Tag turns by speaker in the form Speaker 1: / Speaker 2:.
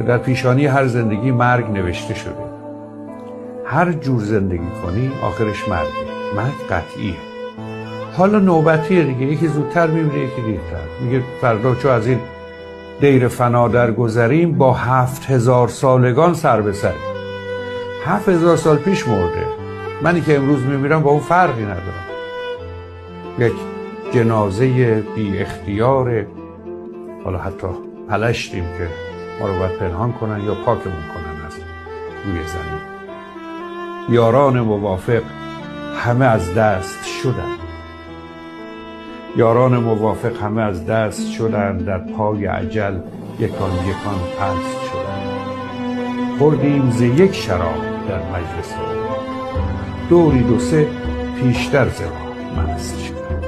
Speaker 1: در پیشانی هر زندگی مرگ نوشته شده. هر جور زندگی کنی آخرش مرگ قطعیه. حالا نوبتیه دیگه، یکی زودتر میمیره یکی دیرتر. میگه فردا چو از این دیر فنا در گذریم، با 7000 سالگان سر به سریم. 7000 سال پیش مرده، منی که امروز میمیرم با اون فرقی ندارم. یک جنازه بی اختیار، حالا حتی پلشتیم که ما رو باید پنهان کنن یا پاکمون کنن از روی زمین. یاران موافق همه از دست شدن، یاران موافق همه از دست شدن، در پای اجل یکان یکان پست شدن. خوردیم ز یک شراب در مجلس، دوری دو سه پیشتر ز ما مست شدن.